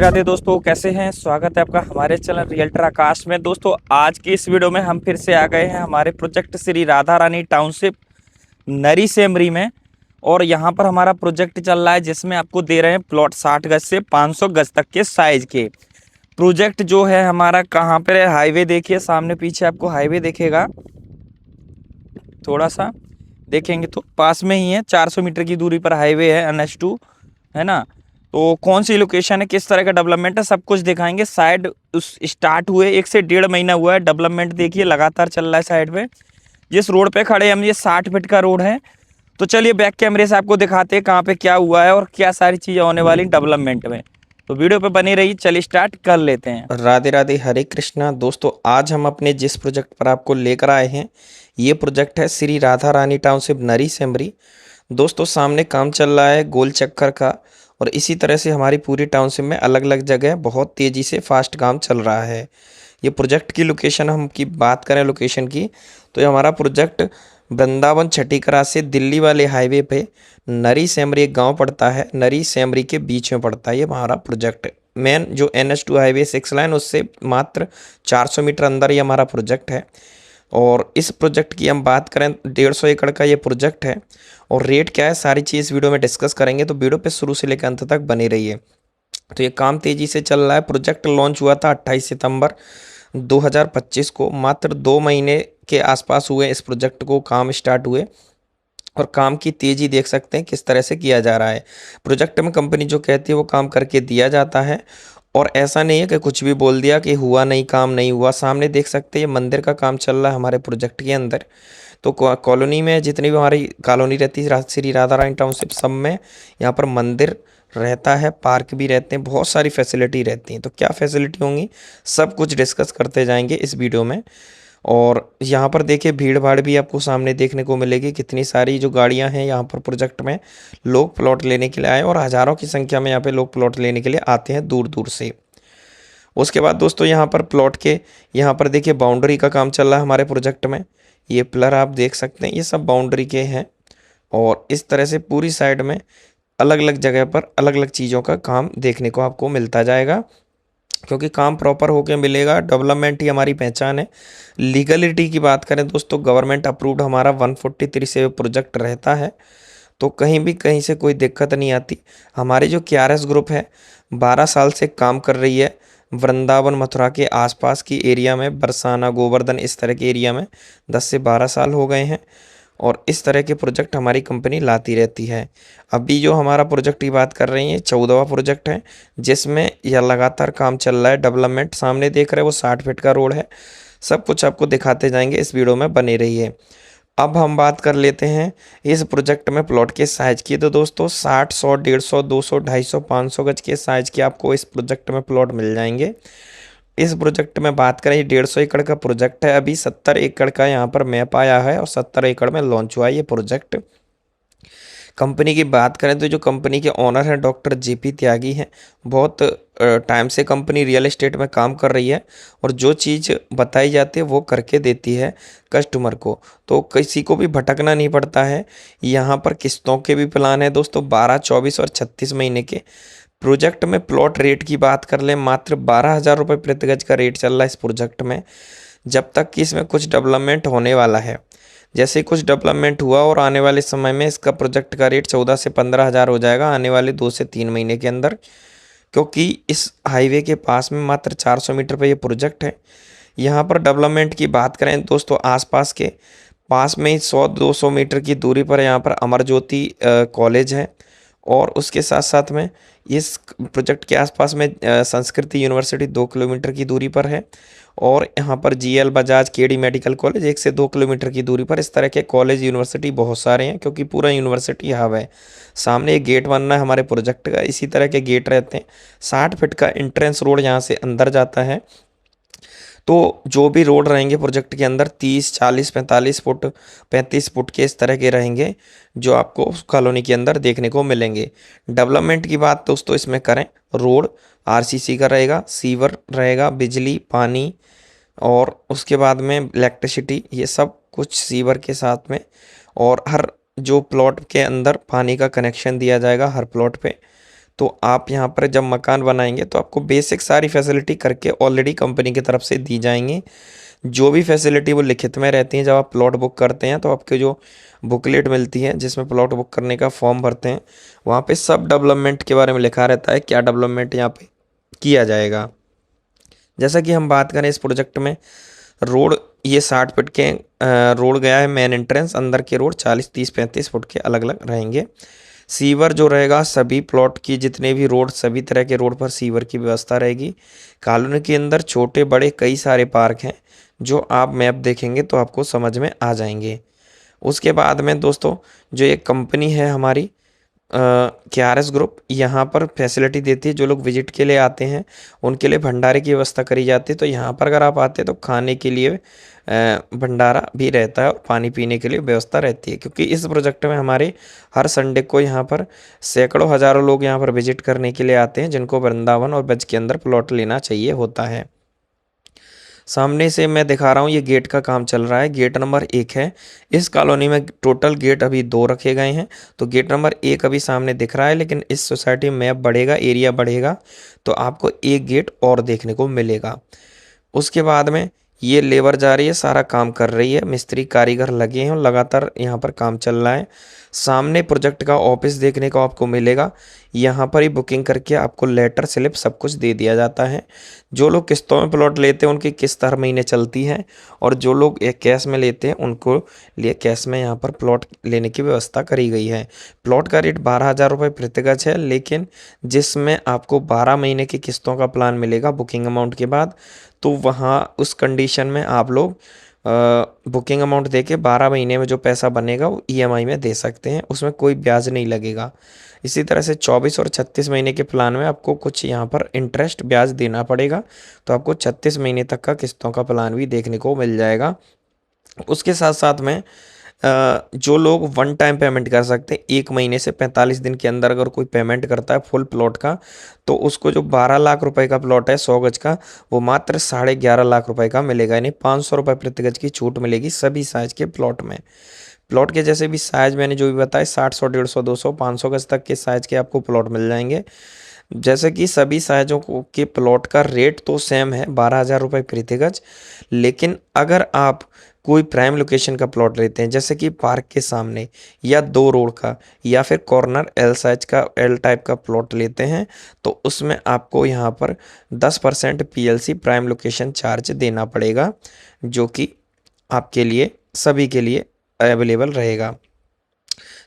राधे दोस्तों, कैसे हैं। स्वागत है आपका हमारे चैनल रियल्टर आकाश में। दोस्तों, आज की इस वीडियो में हम फिर से आ गए हैं हमारे प्रोजेक्ट श्री राधा रानी टाउनशिप नरी सेमरी में। और यहाँ पर हमारा प्रोजेक्ट चल रहा है जिसमें आपको दे रहे हैं प्लॉट 60 गज से 500 गज तक के साइज के। प्रोजेक्ट जो है हमारा कहाँ पर है, हाईवे देखिए सामने पीछे आपको हाईवे दिखेगा, थोड़ा सा देखेंगे तो पास में ही है, 400 मीटर की दूरी पर हाईवे है, NH2 है ना। तो कौन सी लोकेशन है, किस तरह का डेवलपमेंट है, सब कुछ दिखाएंगे। साइड उस स्टार्ट हुए 1 से 1.5 महीना हुआ है, डेवलपमेंट देखिए लगातार चल रहा है साइड पे। जिस रोड पे खड़े हम, ये 60 फीट का रोड है। तो चलिए बैक कैमरे से आपको दिखाते हैं कहाँ पे क्या हुआ है और क्या सारी चीज़ें होने वाली डेवलपमेंट में। तो वीडियो पे बनी रही, चलिए स्टार्ट कर लेते हैं। राधे राधे, हरे कृष्णा। दोस्तों, आज हम अपने जिस प्रोजेक्ट पर आपको लेकर आए हैं, ये प्रोजेक्ट है श्री राधा रानी टाउनशिप नरी सेमरी। दोस्तों, सामने काम चल रहा है गोल चक्कर का, और इसी तरह से हमारी पूरी टाउनशिप में अलग अलग जगह बहुत तेज़ी से फास्ट काम चल रहा है। ये प्रोजेक्ट की लोकेशन हम की बात करें लोकेशन की, तो ये हमारा प्रोजेक्ट वृंदावन छठीकरा से दिल्ली वाले हाईवे पे नरी सेमरी एक गांव पड़ता है, नरी सेमरी के बीच में पड़ता है ये हमारा प्रोजेक्ट। मेन जो NH2 हाईवे 6 लाइन उससे मात्र 400 मीटर अंदर ये हमारा प्रोजेक्ट है। और इस प्रोजेक्ट की हम बात करें, 150 एकड़ का ये प्रोजेक्ट है। और रेट क्या है, सारी चीज़ वीडियो में डिस्कस करेंगे, तो वीडियो पे शुरू से लेकर अंत तक बनी रहिए। तो ये काम तेज़ी से चल रहा है। प्रोजेक्ट लॉन्च हुआ था 28 सितंबर 2025 को, मात्र 2 महीने के आसपास हुए इस प्रोजेक्ट को काम स्टार्ट हुए। और काम की तेज़ी देख सकते हैं किस तरह से किया जा रहा है। प्रोजेक्ट में कंपनी जो कहती है वो काम करके दिया जाता है। और ऐसा नहीं है कि कुछ भी बोल दिया कि हुआ नहीं, काम नहीं हुआ। सामने देख सकते हैं ये मंदिर का काम चल रहा है हमारे प्रोजेक्ट के अंदर। तो कॉलोनी में जितनी भी हमारी कॉलोनी रहती है श्री राधा रानी टाउनशिप, सब में यहाँ पर मंदिर रहता है, पार्क भी रहते हैं, बहुत सारी फैसिलिटी रहती हैं। तो क्या फैसिलिटी होंगी, सब कुछ डिस्कस करते जाएंगे इस वीडियो में। और यहाँ पर देखिए भीड़ भाड़ भी आपको सामने देखने को मिलेगी, कितनी सारी जो गाड़ियाँ हैं यहाँ पर प्रोजेक्ट में लोग प्लॉट लेने के लिए आए, और हज़ारों की संख्या में यहाँ पे लोग प्लॉट लेने के लिए आते हैं दूर दूर से। उसके बाद दोस्तों यहाँ पर प्लॉट के यहाँ पर देखिए बाउंड्री का काम चल रहा है हमारे प्रोजेक्ट में। ये पिलर आप देख सकते हैं, ये सब बाउंड्री के हैं। और इस तरह से पूरी साइड में अलग अलग जगह पर अलग अलग चीज़ों का काम देखने को आपको मिलता जाएगा, क्योंकि काम प्रॉपर होके मिलेगा। डेवलपमेंट ही हमारी पहचान है। लीगलिटी की बात करें दोस्तों, गवर्नमेंट अप्रूव्ड हमारा 143 से प्रोजेक्ट रहता है, तो कहीं भी कहीं से कोई दिक्कत नहीं आती। हमारी जो KRS ग्रुप है 12 साल से काम कर रही है वृंदावन मथुरा के आसपास की एरिया में, बरसाना गोवर्धन इस तरह के एरिया में 10 से 12 साल हो गए हैं। और इस तरह के प्रोजेक्ट हमारी कंपनी लाती रहती है। अभी जो हमारा प्रोजेक्ट की बात कर रही है 14वां प्रोजेक्ट है, जिसमें यह लगातार काम चल रहा है। डेवलपमेंट सामने देख रहे हैं वो 60 फीट का रोड है। सब कुछ आपको दिखाते जाएंगे, इस वीडियो में बने रहिए। अब हम बात कर लेते हैं इस प्रोजेक्ट में प्लॉट के साइज की। तो दोस्तों 60, 100, 150, 200, 250, 500 गज के साइज के आपको इस प्रोजेक्ट में प्लॉट मिल जाएंगे। इस प्रोजेक्ट में बात करें, 150 एकड़ का प्रोजेक्ट है। अभी 70 एकड़ का यहाँ पर मैप आया है और 70 एकड़ में लॉन्च हुआ है ये प्रोजेक्ट। कंपनी की बात करें तो जो कंपनी के ओनर हैं डॉक्टर JP त्यागी हैं। बहुत टाइम से कंपनी रियल एस्टेट में काम कर रही है, और जो चीज़ बताई जाती है वो करके देती है कस्टमर को। तो किसी को भी भटकना नहीं पड़ता है। यहाँ पर किस्तों के भी प्लान है दोस्तों, 12, 24 और 36 महीने के। प्रोजेक्ट में प्लॉट रेट की बात कर लें, मात्र 12,000 रुपये प्रति गज का रेट चल रहा है इस प्रोजेक्ट में, जब तक कि इसमें कुछ डेवलपमेंट होने वाला है। जैसे ही कुछ डेवलपमेंट हुआ और आने वाले समय में इसका प्रोजेक्ट का रेट 14 से 15,000 हो जाएगा आने वाले 2 से 3 महीने के अंदर, क्योंकि इस हाईवे के पास में मात्र 400 मीटर पर यह प्रोजेक्ट है। यहाँ पर डेवलपमेंट की बात करें दोस्तों, आसपास के पास में ही 100-200 मीटर की दूरी पर यहाँ पर अमर ज्योति कॉलेज है। और उसके साथ साथ में इस प्रोजेक्ट के आसपास में संस्कृति यूनिवर्सिटी 2 किलोमीटर की दूरी पर है। और यहाँ पर GL Bajaj KD medical college 1 से 2 किलोमीटर की दूरी पर। इस तरह के कॉलेज यूनिवर्सिटी बहुत सारे हैं, क्योंकि पूरा यूनिवर्सिटी हब है। सामने एक गेट बनना है हमारे प्रोजेक्ट का, इसी तरह के गेट रहते हैं। 60 फीट का एंट्रेंस रोड यहाँ से अंदर जाता है। तो जो भी रोड रहेंगे प्रोजेक्ट के अंदर 30, 40, 45 फुट, 35 फुट के इस तरह के रहेंगे, जो आपको कॉलोनी के अंदर देखने को मिलेंगे। डेवलपमेंट की बात दोस्तों इसमें करें, रोड RCC का रहेगा, सीवर रहेगा, बिजली पानी, और उसके बाद में इलेक्ट्रिसिटी, ये सब कुछ सीवर के साथ में। और हर जो प्लॉट के अंदर पानी का कनेक्शन दिया जाएगा हर प्लॉट पे। तो आप यहाँ पर जब मकान बनाएंगे तो आपको बेसिक सारी फैसिलिटी करके ऑलरेडी कंपनी की तरफ से दी जाएंगी। जो भी फैसिलिटी वो लिखित में रहती हैं, जब आप प्लॉट बुक करते हैं तो आपके जो बुकलेट मिलती है जिसमें प्लॉट बुक करने का फॉर्म भरते हैं, वहाँ पे सब डेवलपमेंट के बारे में लिखा रहता है, क्या डेवलपमेंट यहाँ पे किया जाएगा। जैसा कि हम बात करें इस प्रोजेक्ट में, रोड ये 60 फीट के रोड गया है मेन एंट्रेंस, अंदर के रोड 40, 30, 35 फुट के अलग अलग रहेंगे। सीवर जो रहेगा, सभी प्लॉट की जितने भी रोड, सभी तरह के रोड पर सीवर की व्यवस्था रहेगी। कॉलोनी के अंदर छोटे बड़े कई सारे पार्क हैं, जो आप मैप देखेंगे तो आपको समझ में आ जाएंगे। उसके बाद में दोस्तों, जो एक कंपनी है हमारी KRS ग्रुप, यहाँ पर फैसिलिटी देती है। जो लोग विजिट के लिए आते हैं उनके लिए भंडारे की व्यवस्था करी जाती है। तो यहाँ पर अगर आप आते हैं तो खाने के लिए भंडारा भी रहता है और पानी पीने के लिए व्यवस्था रहती है, क्योंकि इस प्रोजेक्ट में हमारे हर संडे को यहाँ पर सैकड़ों हज़ारों लोग यहाँ पर विजिट करने के लिए आते हैं, जिनको वृंदावन और ब्रज के अंदर प्लॉट लेना चाहिए होता है। सामने से मैं दिखा रहा हूँ, ये गेट का काम चल रहा है। गेट नंबर 1 है। इस कॉलोनी में टोटल गेट अभी 2 रखे गए हैं, तो गेट नंबर 1 अभी सामने दिख रहा है। लेकिन इस सोसाइटी में मैप बढ़ेगा, एरिया बढ़ेगा, तो आपको एक गेट और देखने को मिलेगा। उसके बाद में ये लेबर जा रही है, सारा काम कर रही है, मिस्त्री कारीगर लगे हैं और लगातार यहाँ पर काम चल रहा है। सामने प्रोजेक्ट का ऑफिस देखने को आपको मिलेगा। यहाँ पर ही बुकिंग करके आपको लेटर स्लिप सब कुछ दे दिया जाता है। जो लोग किस्तों में प्लॉट लेते हैं उनकी किस्त हर महीने चलती है, और जो लोग एक कैश में लेते हैं उनको लिए कैश में यहाँ पर प्लॉट लेने की व्यवस्था करी गई है। प्लॉट का रेट 12,000 रुपये प्रति गज है, लेकिन जिसमें आपको 12 महीने की किस्तों का प्लान मिलेगा बुकिंग अमाउंट के बाद। तो वहाँ उस कंडीशन में आप लोग बुकिंग अमाउंट देके 12 महीने में जो पैसा बनेगा वो EMI में दे सकते हैं, उसमें कोई ब्याज नहीं लगेगा। इसी तरह से 24 और 36 महीने के प्लान में आपको कुछ यहाँ पर इंटरेस्ट ब्याज देना पड़ेगा, तो आपको 36 महीने तक का किस्तों का प्लान भी देखने को मिल जाएगा। उसके साथ साथ में जो लोग वन टाइम पेमेंट कर सकते हैं, 1 महीने से 45 दिन के अंदर अगर कोई पेमेंट करता है फुल प्लॉट का, तो उसको जो 12 लाख रुपए का प्लॉट है 100 गज का, वो मात्र 11.5 लाख रुपए का मिलेगा। यानी 500 रुपये प्रति गज की छूट मिलेगी सभी साइज के प्लॉट में। प्लॉट के जैसे भी साइज मैंने जो भी बताया, 60, 100, 150, 200, 500 गज तक के साइज के आपको प्लॉट मिल जाएंगे। जैसे कि सभी साइजों को के प्लॉट का रेट तो सेम है, 12,000 रुपये प्रति गज। लेकिन अगर आप कोई प्राइम लोकेशन का प्लॉट लेते हैं, जैसे कि पार्क के सामने या 2 रोड का या फिर कॉर्नर L साइज का, L टाइप का प्लॉट लेते हैं, तो उसमें आपको यहाँ पर 10% PLC प्राइम लोकेशन चार्ज देना पड़ेगा, जो कि आपके लिए सभी के लिए अवेलेबल रहेगा।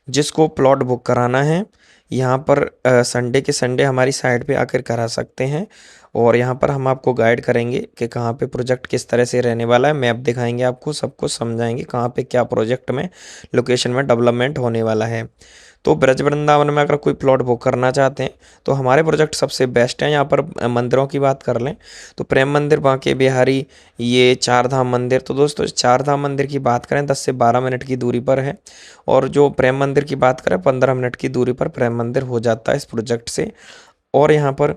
जिसको प्लॉट बुक कराना है, यहाँ पर संडे के संडे हमारी साइट पे आकर करा सकते हैं, और यहाँ पर हम आपको गाइड करेंगे कि कहाँ पे प्रोजेक्ट किस तरह से रहने वाला है। मैप दिखाएंगे आपको, सब कुछ समझाएंगे कहाँ पे क्या प्रोजेक्ट में लोकेशन में डेवलपमेंट होने वाला है। तो ब्रज वृंदावन में अगर कोई प्लॉट बुक करना चाहते हैं तो हमारे प्रोजेक्ट सबसे बेस्ट हैं। यहाँ पर मंदिरों की बात कर लें तो प्रेम मंदिर, बांके बिहारी, ये 4 धाम मंदिर। तो दोस्तों 4 धाम मंदिर की बात करें 10 से 12 मिनट की दूरी पर है, और जो प्रेम मंदिर की बात करें 15 मिनट की दूरी पर प्रेम मंदिर हो जाता है इस प्रोजेक्ट से। और यहाँ पर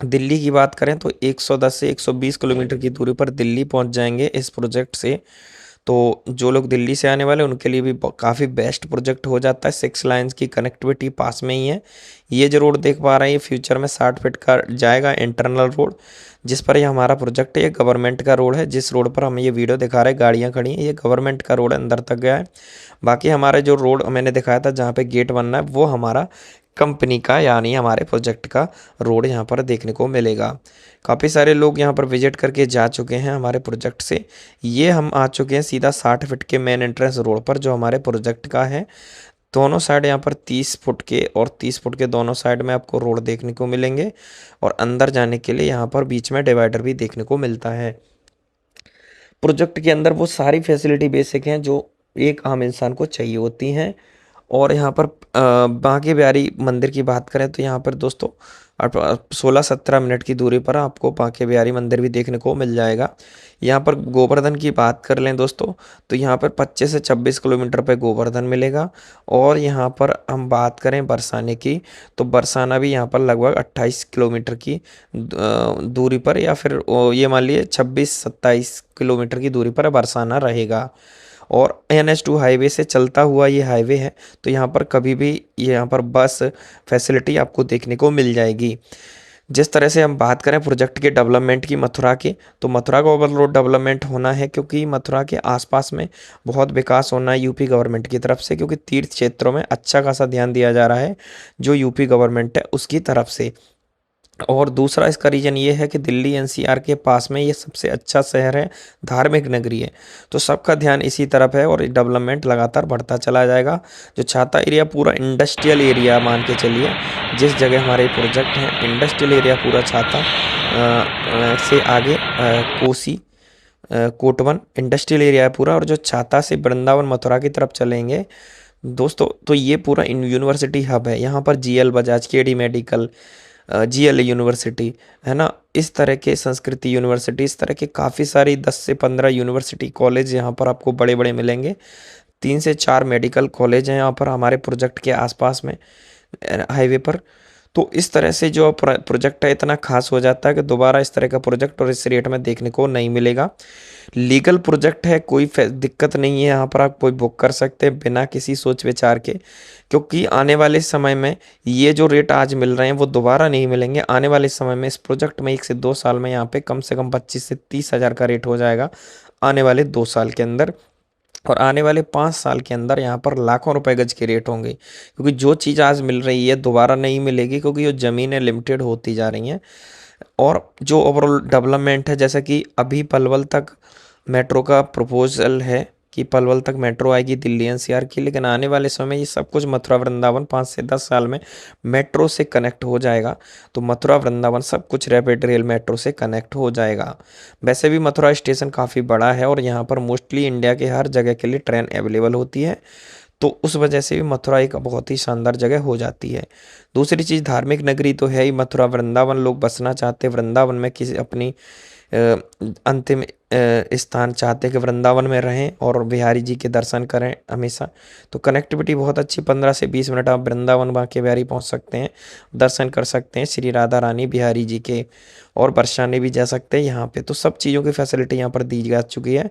दिल्ली की बात करें तो 110 से 120 किलोमीटर की दूरी पर दिल्ली पहुंच जाएंगे इस प्रोजेक्ट से। तो जो लोग दिल्ली से आने वाले उनके लिए भी काफ़ी बेस्ट प्रोजेक्ट हो जाता है। 6 लाइन्स की कनेक्टिविटी पास में ही है। ये जो रोड देख पा रहे हैं ये फ्यूचर में 60 फीट का जाएगा इंटरनल रोड, जिस पर ये हमारा प्रोजेक्ट है। ये गवर्नमेंट का रोड है, जिस रोड पर हम ये वीडियो दिखा रहे हैं गाड़ियाँ खड़ी हैं, ये गवर्नमेंट का रोड अंदर तक गया है। बाकी हमारे जो रोड मैंने दिखाया था जहाँ पे गेट बनना है वो हमारा कंपनी का, यानी हमारे प्रोजेक्ट का रोड यहाँ पर देखने को मिलेगा। काफ़ी सारे लोग यहाँ पर विजिट करके जा चुके हैं हमारे प्रोजेक्ट से। ये हम आ चुके हैं सीधा 60 फीट के मेन एंट्रेंस रोड पर जो हमारे प्रोजेक्ट का है। दोनों साइड यहाँ पर 30 फुट के और 30 फुट के दोनों साइड में आपको रोड देखने को मिलेंगे, और अंदर जाने के लिए यहाँ पर बीच में डिवाइडर भी देखने को मिलता है। प्रोजेक्ट के अंदर वो सारी फैसिलिटी बेसिक हैं जो एक आम इंसान को चाहिए होती हैं। और यहाँ पर बांके बिहारी मंदिर की बात करें तो यहाँ पर दोस्तों 16-17 मिनट की दूरी पर आपको बांके बिहारी मंदिर भी देखने को मिल जाएगा। यहाँ पर गोवर्धन की बात कर लें दोस्तों तो यहाँ पर 25 से 26 किलोमीटर पे गोवर्धन मिलेगा। और यहाँ पर हम बात करें बरसाने की तो बरसाना भी यहाँ पर लगभग 28 किलोमीटर की दूरी पर, या फिर ये मान लीजिए 26-27 किलोमीटर की दूरी पर बरसाना रहेगा। और NH2 हाईवे से चलता हुआ ये हाईवे है, तो यहाँ पर कभी भी यहाँ पर बस फैसिलिटी आपको देखने को मिल जाएगी। जिस तरह से हम बात करें प्रोजेक्ट के डेवलपमेंट की मथुरा की, तो मथुरा का ओवरलोड डेवलपमेंट होना है क्योंकि मथुरा के आसपास में बहुत विकास होना है यूपी गवर्नमेंट की तरफ से, क्योंकि तीर्थ क्षेत्रों में अच्छा खासा ध्यान दिया जा रहा है जो यूपी गवर्नमेंट है उसकी तरफ से। और दूसरा इसका रीजन ये है कि दिल्ली NCR के पास में ये सबसे अच्छा शहर है, धार्मिक नगरी है, तो सबका ध्यान इसी तरफ है और डेवलपमेंट लगातार बढ़ता चला जाएगा। जो छाता एरिया पूरा इंडस्ट्रियल एरिया मान के चलिए, जिस जगह हमारे प्रोजेक्ट हैं इंडस्ट्रियल एरिया पूरा छाता से आगे कोसी कोटवन इंडस्ट्रियल एरिया है पूरा, और जो छाता से वृंदावन मथुरा की तरफ चलेंगे दोस्तों तो ये पूरा यूनिवर्सिटी हब है। यहाँ पर GL Bajaj, KD medical, GL university है ना, इस तरह के संस्कृति यूनिवर्सिटी, इस तरह के काफ़ी सारी 10 से 15 यूनिवर्सिटी कॉलेज यहाँ पर आपको बड़े बड़े मिलेंगे। 3 से 4 मेडिकल कॉलेज हैं यहाँ पर हमारे प्रोजेक्ट के आसपास में हाईवे पर। तो इस तरह से जो प्रोजेक्ट है इतना खास हो जाता है कि दोबारा इस तरह का प्रोजेक्ट और इस रेट में देखने को नहीं मिलेगा। लीगल प्रोजेक्ट है, कोई दिक्कत नहीं है, यहाँ पर आप कोई बुक कर सकते हैं बिना किसी सोच विचार के, क्योंकि आने वाले समय में ये जो रेट आज मिल रहे हैं वो दोबारा नहीं मिलेंगे। आने वाले समय में इस प्रोजेक्ट में 1 से 2 साल में यहाँ पे कम से कम 25 से 30 हज़ार का रेट हो जाएगा आने वाले 2 साल के अंदर, और आने वाले 5 साल के अंदर यहाँ पर लाखों रुपए गज के रेट होंगे, क्योंकि जो चीज़ आज मिल रही है दोबारा नहीं मिलेगी, क्योंकि जो ज़मीनें लिमिटेड होती जा रही हैं। और जो ओवरऑल डेवलपमेंट है, जैसा कि अभी पलवल तक मेट्रो का प्रपोजल है कि पलवल तक मेट्रो आएगी दिल्ली NCR की, लेकिन आने वाले समय में ये सब कुछ मथुरा वृंदावन 5 से 10 साल में मेट्रो से कनेक्ट हो जाएगा। तो मथुरा वृंदावन सब कुछ रैपिड रेल मेट्रो से कनेक्ट हो जाएगा। वैसे भी मथुरा स्टेशन काफ़ी बड़ा है और यहाँ पर मोस्टली इंडिया के हर जगह के लिए ट्रेन अवेलेबल होती है, तो उस वजह से भी मथुरा एक बहुत ही शानदार जगह हो जाती है। दूसरी चीज़, धार्मिक नगरी तो है ही मथुरा, वृंदावन लोग बसना चाहते हैं, वृंदावन में किसी अपनी अंतिम स्थान चाहते हैं कि वृंदावन में रहें और बिहारी जी के दर्शन करें हमेशा। तो कनेक्टिविटी बहुत अच्छी, 15 से 20 मिनट आप वृंदावन बांके बिहारी पहुंच सकते हैं, दर्शन कर सकते हैं श्री राधा रानी बिहारी जी के, और बरसाने भी जा सकते हैं यहाँ पे। तो सब चीज़ों की फैसिलिटी यहाँ पर दी जा चुकी है।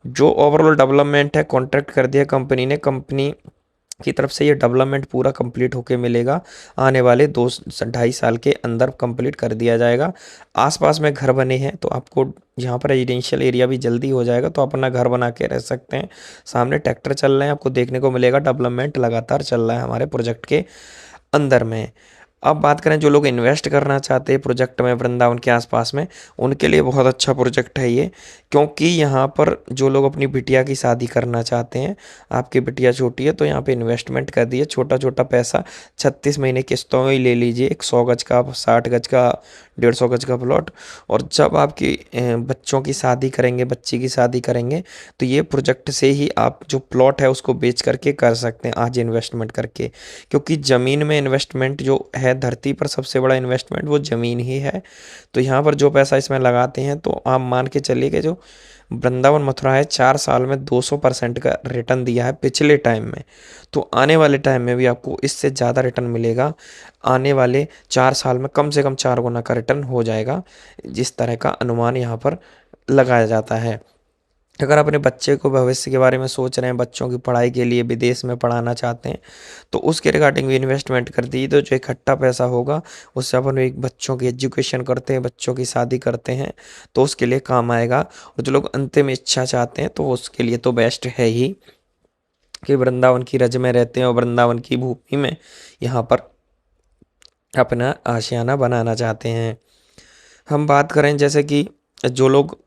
जो ओवरऑल डेवलपमेंट है कॉन्ट्रैक्ट कर दिया कंपनी ने, कंपनी की तरफ से ये डेवलपमेंट पूरा कंप्लीट होके मिलेगा, आने वाले 2-2.5 साल के अंदर कंप्लीट कर दिया जाएगा। आसपास में घर बने हैं तो आपको यहाँ पर रेजिडेंशियल एरिया भी जल्दी हो जाएगा, तो अपना घर बना के रह सकते हैं। सामने ट्रैक्टर चल रहे हैं, आपको देखने को मिलेगा डेवलपमेंट लगातार चल रहा है हमारे प्रोजेक्ट के अंदर में। अब बात करें जो लोग इन्वेस्ट करना चाहते हैं प्रोजेक्ट में वृंदावन के आसपास में, उनके लिए बहुत अच्छा प्रोजेक्ट है ये, क्योंकि यहाँ पर जो लोग अपनी बिटिया की शादी करना चाहते हैं, आपकी बिटिया छोटी है तो यहाँ पे इन्वेस्टमेंट कर दिए, छोटा छोटा पैसा 36 महीने किस्तों में ही ले लीजिए, एक 100 गज का, 60 गज का, 150 गज का प्लॉट। और जब आपकी बच्चों की शादी करेंगे, बच्ची की शादी करेंगे, तो ये प्रोजेक्ट से ही आप जो प्लॉट है उसको बेच करके कर सकते हैं आज इन्वेस्टमेंट करके, क्योंकि ज़मीन में इन्वेस्टमेंट जो है धरती पर सबसे बड़ा इन्वेस्टमेंट वो ज़मीन ही है। तो यहाँ पर जो पैसा इसमें लगाते हैं, तो आप मान के चलिए कि जो वृंदावन मथुरा है 4 साल में 200% का रिटर्न दिया है पिछले टाइम में, तो आने वाले टाइम में भी आपको इससे ज़्यादा रिटर्न मिलेगा। आने वाले 4 साल में कम से कम 4 गुना का रिटर्न हो जाएगा, जिस तरह का अनुमान यहाँ पर लगाया जाता है। अगर अपने बच्चे को भविष्य के बारे में सोच रहे हैं, बच्चों की पढ़ाई के लिए विदेश में पढ़ाना चाहते हैं, तो उसके रिगार्डिंग भी इन्वेस्टमेंट कर दी, तो जो इकट्ठा पैसा होगा उससे अपन एक बच्चों की एजुकेशन करते हैं, बच्चों की शादी करते हैं, तो उसके लिए काम आएगा। और जो लोग अंतिम इच्छा चाहते हैं तो उसके लिए तो बेस्ट है ही कि वृंदावन की रज में रहते हैं और वृंदावन की भूमि में यहाँ पर अपना आशियाना बनाना चाहते हैं। हम बात करें जैसे कि जो लोग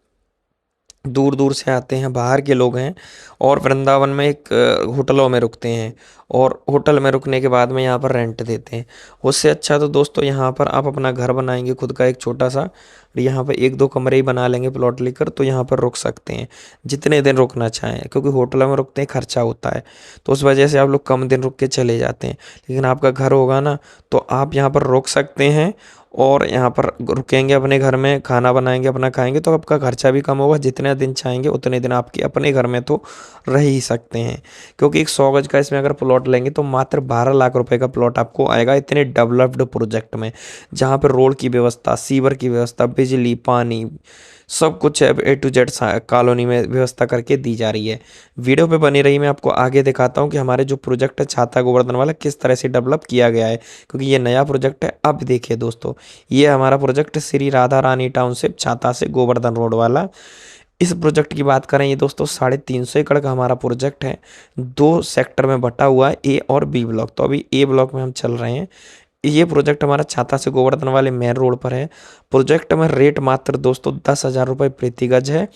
दूर दूर से आते हैं, बाहर के लोग हैं, और वृंदावन में एक होटलों में रुकते हैं, और होटल में रुकने के बाद में यहाँ पर रेंट देते हैं। उससे अच्छा तो दोस्तों यहाँ पर आप अपना घर बनाएंगे खुद का एक छोटा सा, यहाँ पर 1-2 कमरे ही बना लेंगे प्लॉट लेकर, तो यहाँ पर रुक सकते हैं जितने दिन रुकना चाहें, क्योंकि होटलों में रुकते हैं खर्चा होता है, तो उस वजह से आप लोग कम दिन रुक के चले जाते हैं। लेकिन आपका घर होगा ना, तो आप यहाँ पर रुक सकते हैं और यहाँ पर रुकेंगे, अपने घर में खाना बनाएंगे, अपना खाएंगे, तो आपका खर्चा भी कम होगा। जितने दिन चाहेंगे उतने दिन आपके अपने घर में तो रह ही सकते हैं, क्योंकि एक 100 गज का इसमें अगर प्लॉट लेंगे तो मात्र 12 लाख रुपए का प्लॉट आपको आएगा, इतने डेवलप्ड प्रोजेक्ट में, जहाँ पर रोड की व्यवस्था, सीवर की व्यवस्था, बिजली, पानी, सब कुछ अब ए टू जेड कॉलोनी में व्यवस्था करके दी जा रही है। वीडियो पे बनी रही, मैं आपको आगे दिखाता हूँ कि हमारे जो प्रोजेक्ट है छाता गोवर्धन वाला किस तरह से डेवलप किया गया है, क्योंकि ये नया प्रोजेक्ट है। अब देखिए दोस्तों, ये हमारा प्रोजेक्ट श्री राधा रानी टाउनशिप छाता से गोवर्धन रोड वाला। इस प्रोजेक्ट की बात करें, ये दोस्तों 350 एकड़ का हमारा प्रोजेक्ट है। 2 सेक्टर में बटा हुआ है, ए और बी ब्लॉक। तो अभी ए ब्लॉक में हम चल रहे हैं। ये प्रोजेक्ट हमारा छाता से गोवर्धन वाले मेन रोड पर है। प्रोजेक्ट में रेट मात्र दोस्तों 10,000 रुपये प्रति गज है।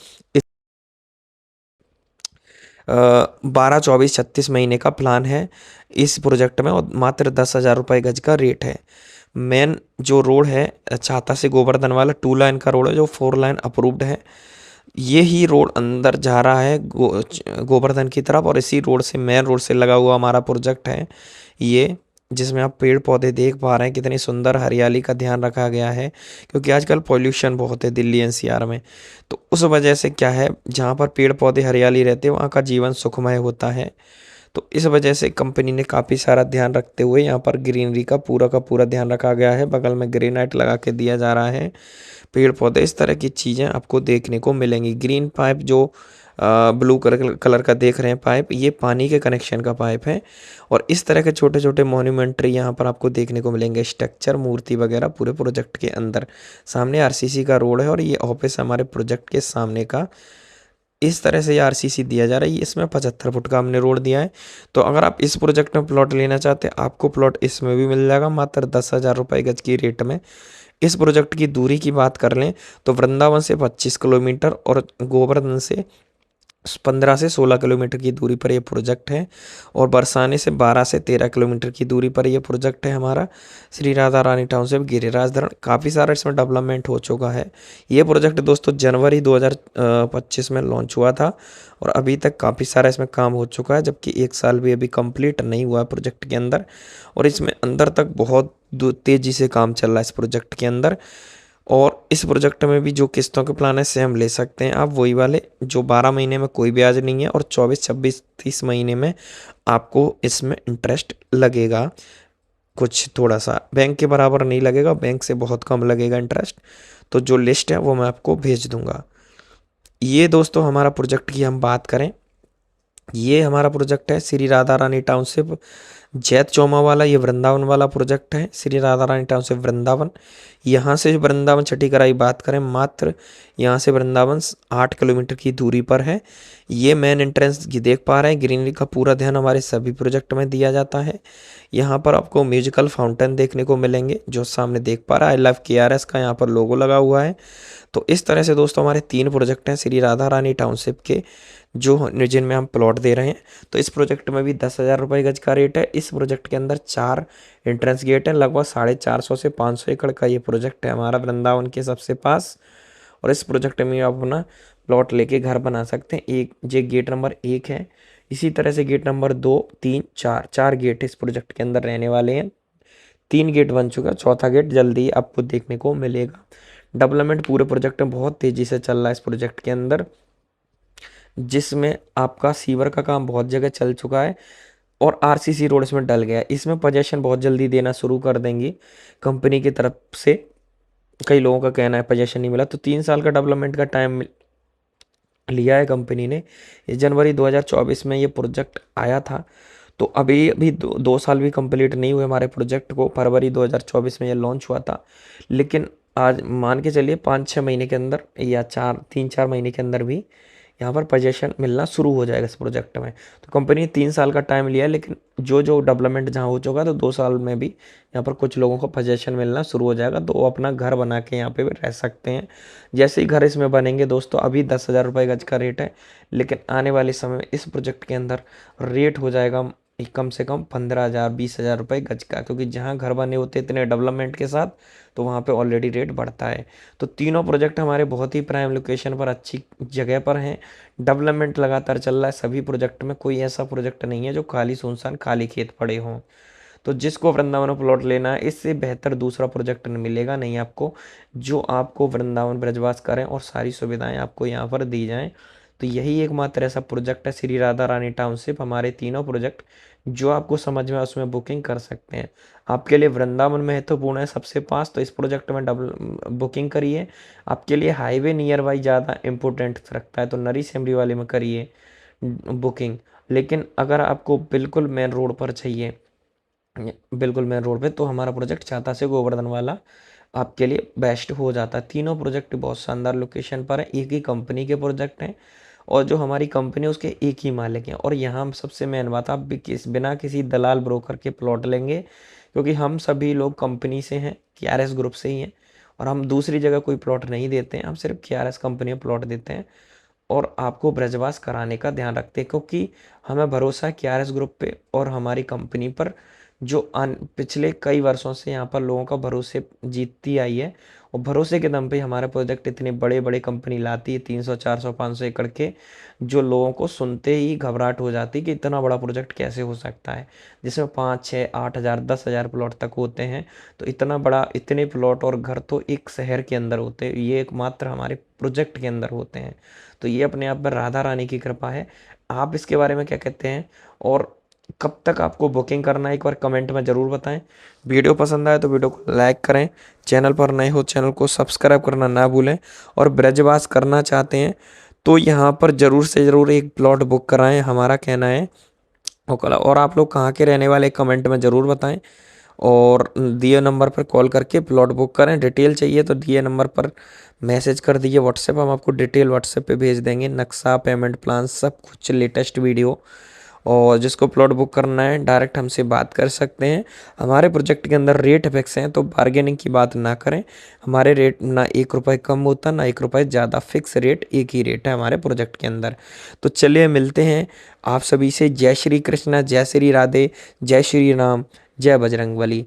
12, 24, 36 महीने का प्लान है इस प्रोजेक्ट में, और मात्र 10,000 रुपये गज का रेट है। मेन जो रोड है छाता से गोवर्धन वाला 2 लाइन का रोड है, जो 4 लाइन अप्रूव्ड है। ये ही रोड अंदर जा रहा है गोवर्धन की तरफ, और इसी रोड से, मेन रोड से लगा हुआ हमारा प्रोजेक्ट है ये, जिसमें आप पेड़ पौधे देख पा रहे हैं। कितनी सुंदर हरियाली का ध्यान रखा गया है, क्योंकि आजकल पॉल्यूशन बहुत है दिल्ली एनसीआर में। तो उस वजह से क्या है, जहाँ पर पेड़ पौधे हरियाली रहते हैं वहाँ का जीवन सुखमय होता है। तो इस वजह से कंपनी ने काफ़ी सारा ध्यान रखते हुए यहाँ पर ग्रीनरी का पूरा ध्यान रखा गया है। बगल में ग्रेनाइट लगा के दिया जा रहा है। पेड़ पौधे, इस तरह की चीज़ें आपको देखने को मिलेंगी। ग्रीन पाइप जो ब्लू कलर का देख रहे हैं पाइप, ये पानी के कनेक्शन का पाइप है। और इस तरह के छोटे छोटे मॉन्यूमेंट्री यहाँ पर आपको देखने को मिलेंगे, स्ट्रक्चर, मूर्ति वगैरह पूरे प्रोजेक्ट के अंदर। सामने आरसीसी का रोड है, और ये ऑफिस हमारे प्रोजेक्ट के सामने का। इस तरह से ये आरसीसी दिया जा रहा है। इसमें 75 फुट का हमने रोड दिया है। तो अगर आप इस प्रोजेक्ट में प्लॉट लेना चाहते हैं, आपको प्लॉट इसमें भी मिल जाएगा मात्र 10,000 रुपये गज की रेट में। इस प्रोजेक्ट की दूरी की बात कर लें तो वृंदावन से 25 किलोमीटर और गोवर्धन से 15 से 16 किलोमीटर की दूरी पर यह प्रोजेक्ट है, और बरसाने से 12 से 13 किलोमीटर की दूरी पर यह प्रोजेक्ट है हमारा श्री राधा रानी टाउनशिप गिरिराज धरण। काफ़ी सारा इसमें डेवलपमेंट हो चुका है। ये प्रोजेक्ट दोस्तों जनवरी 2025 में लॉन्च हुआ था, और अभी तक काफ़ी सारा इसमें काम हो चुका है, जबकि 1 साल भी अभी कंप्लीट नहीं हुआ है प्रोजेक्ट के अंदर। और इसमें अंदर तक बहुत तेज़ी से काम चल रहा है इस प्रोजेक्ट के अंदर। और इस प्रोजेक्ट में भी जो किस्तों के प्लान है सेम ले सकते हैं आप, वही वाले जो 12 महीने में कोई ब्याज नहीं है, और 24, 26, 30 महीने में आपको इसमें इंटरेस्ट लगेगा। कुछ थोड़ा सा बैंक के बराबर नहीं लगेगा, बैंक से बहुत कम लगेगा इंटरेस्ट। तो जो लिस्ट है वो मैं आपको भेज दूंगा। ये दोस्तों हमारा प्रोजेक्ट की हम बात करें, ये हमारा प्रोजेक्ट है श्री राधा रानी टाउनशिप जैत चौमा वाला। ये वृंदावन वाला प्रोजेक्ट है, श्री राधा रानी टाउनशिप वृंदावन। यहाँ से वृंदावन छठी कराई बात करें, मात्र यहाँ से वृंदावन 8 किलोमीटर की दूरी पर है। ये मेन एंट्रेंस की देख पा रहे हैं। ग्रीनरी का पूरा ध्यान हमारे सभी प्रोजेक्ट में दिया जाता है। यहाँ पर आपको म्यूजिकल फाउंटेन देखने को मिलेंगे, जो सामने देख पा रहा है आई लव KRS का यहाँ पर लोगो लगा हुआ है। तो इस तरह से दोस्तों हमारे 3 प्रोजेक्ट हैं श्री राधा रानी टाउनशिप के, जो जिनमें हम प्लॉट दे रहे हैं। तो इस प्रोजेक्ट में भी 10,000 रुपये गज का रेट है। इस प्रोजेक्ट के अंदर 4 एंट्रेंस गेट हैं। लगभग 450 से 500 एकड़ का ये प्रोजेक्ट है हमारा वृंदावन के सबसे पास। और इस प्रोजेक्ट में आप अपना प्लॉट लेके घर बना सकते हैं। एक ये गेट नंबर 1 है, इसी तरह से गेट नंबर 2, 3, 4 गेट इस प्रोजेक्ट के अंदर रहने वाले हैं। 3 गेट बन चुका है, चौथा गेट जल्दी आपको देखने को मिलेगा। डेवलपमेंट पूरे प्रोजेक्ट में बहुत तेज़ी से चल रहा है इस प्रोजेक्ट के अंदर, जिसमें आपका सीवर का काम बहुत जगह चल चुका है, और आरसीसी रोड इसमें डल गया है। इसमें पोजेशन बहुत जल्दी देना शुरू कर देंगी कंपनी की तरफ से। कई लोगों का कहना है पोजेशन नहीं मिला, तो 3 साल का डेवलपमेंट का टाइम लिया है कंपनी ने। इस जनवरी 2024 में ये प्रोजेक्ट आया था। तो अभी 2 साल भी कंप्लीट नहीं हुए हमारे प्रोजेक्ट को। फरवरी 2024 में ये लॉन्च हुआ था, लेकिन आज मान के चलिए 5-6 महीने के अंदर या 3-4 महीने के अंदर भी यहाँ पर पोजेशन मिलना शुरू हो जाएगा इस प्रोजेक्ट में। तो कंपनी ने 3 साल का टाइम लिया है, लेकिन जो डेवलपमेंट जहाँ हो चुका है, तो 2 साल में भी यहाँ पर कुछ लोगों को पोजेशन मिलना शुरू हो जाएगा। तो वो अपना घर बना के यहाँ पे भी रह सकते हैं। जैसे ही घर इसमें बनेंगे दोस्तों, अभी 10,000 रुपये गज का रेट है, लेकिन आने वाले समय में इस प्रोजेक्ट के अंदर रेट हो जाएगा कम से कम 15,000, 20,000 रुपये गज का, क्योंकि जहाँ घर बने होते हैं इतने डेवलपमेंट के साथ, तो वहाँ पे ऑलरेडी रेट बढ़ता है। तो तीनों प्रोजेक्ट हमारे बहुत ही प्राइम लोकेशन पर, अच्छी जगह पर हैं। डेवलपमेंट लगातार चल रहा है सभी प्रोजेक्ट में। कोई ऐसा प्रोजेक्ट नहीं है जो खाली सुनसान खाली खेत पड़े हों। तो जिसको वृंदावन प्लॉट लेना है, इससे बेहतर दूसरा प्रोजेक्ट मिलेगा नहीं आपको, जो आपको वृंदावन ब्रजवास करें और सारी सुविधाएं आपको यहाँ पर दी जाएं। तो यही एकमात्र ऐसा प्रोजेक्ट है श्री राधा रानी टाउनशिप। हमारे तीनों प्रोजेक्ट जो आपको समझ में आए उसमें बुकिंग कर सकते हैं। आपके लिए वृंदावन महत्वपूर्ण है सबसे पास, तो इस प्रोजेक्ट में डबल बुकिंग करिए। आपके लिए हाईवे नियर बाई ज़्यादा इम्पोर्टेंट रखता है तो नरी सेमरी वाले में करिए बुकिंग। लेकिन अगर आपको बिल्कुल मेन रोड पर चाहिए, बिल्कुल मेन रोड पे, तो हमारा प्रोजेक्ट छाता से गोवर्धन वाला आपके लिए बेस्ट हो जाता है। तीनों प्रोजेक्ट बहुत शानदार लोकेशन पर है, एक ही कंपनी के प्रोजेक्ट हैं और जो हमारी कंपनी है उसके एक ही मालिक हैं। और यहाँ हम सबसे मेन बात, आप बिना किसी दलाल ब्रोकर के प्लॉट लेंगे, क्योंकि हम सभी लोग कंपनी से हैं, KRS ग्रुप से ही हैं, और हम दूसरी जगह कोई प्लॉट नहीं देते हैं, हम सिर्फ KRS कंपनी में प्लॉट देते हैं और आपको ब्रजवास कराने का ध्यान रखते हैं, क्योंकि हमें भरोसा है KRS ग्रुप पे और हमारी कंपनी पर, जो पिछले कई वर्षों से यहाँ पर लोगों का भरोसे जीतती आई है। और भरोसे के दम पे हमारे प्रोजेक्ट इतने बड़े बड़े कंपनी लाती है, 300 400 500 एकड़ के, जो लोगों को सुनते ही घबराहट हो जाती है कि इतना बड़ा प्रोजेक्ट कैसे हो सकता है, जिसमें 5 6 8 हज़ार 10 हज़ार प्लॉट तक होते हैं। तो इतना बड़ा, इतने प्लॉट और घर तो एक शहर के अंदर होते हैं, ये एकमात्र हमारे प्रोजेक्ट के अंदर होते हैं। तो ये अपने आप में राधा रानी की कृपा है। आप इसके बारे में क्या कहते हैं और कब तक आपको बुकिंग करना है, एक बार कमेंट में ज़रूर बताएं। वीडियो पसंद आए तो वीडियो को लाइक करें, चैनल पर नए हो चैनल को सब्सक्राइब करना ना भूलें। और ब्रजवास करना चाहते हैं तो यहाँ पर ज़रूर से ज़रूर एक प्लॉट बुक कराएं, हमारा कहना है। और आप लोग कहाँ के रहने वाले कमेंट में ज़रूर बताएं और दिए नंबर पर कॉल करके प्लॉट बुक करें। डिटेल चाहिए तो दिए नंबर पर मैसेज कर दीजिए व्हाट्सएप, हम आपको डिटेल व्हाट्सएप पे भेज देंगे, नक्शा, पेमेंट प्लान, सब कुछ, लेटेस्ट वीडियो। और जिसको प्लॉट बुक करना है डायरेक्ट हमसे बात कर सकते हैं। हमारे प्रोजेक्ट के अंदर रेट फिक्स हैं, तो बार्गेनिंग की बात ना करें। हमारे रेट ना 1 रुपये कम होता ना 1 रुपये ज़्यादा, फिक्स रेट, एक ही रेट है हमारे प्रोजेक्ट के अंदर। तो चलिए मिलते हैं आप सभी से। जय श्री कृष्णा, जय श्री राधे, जय श्री राम, जय बजरंगबली।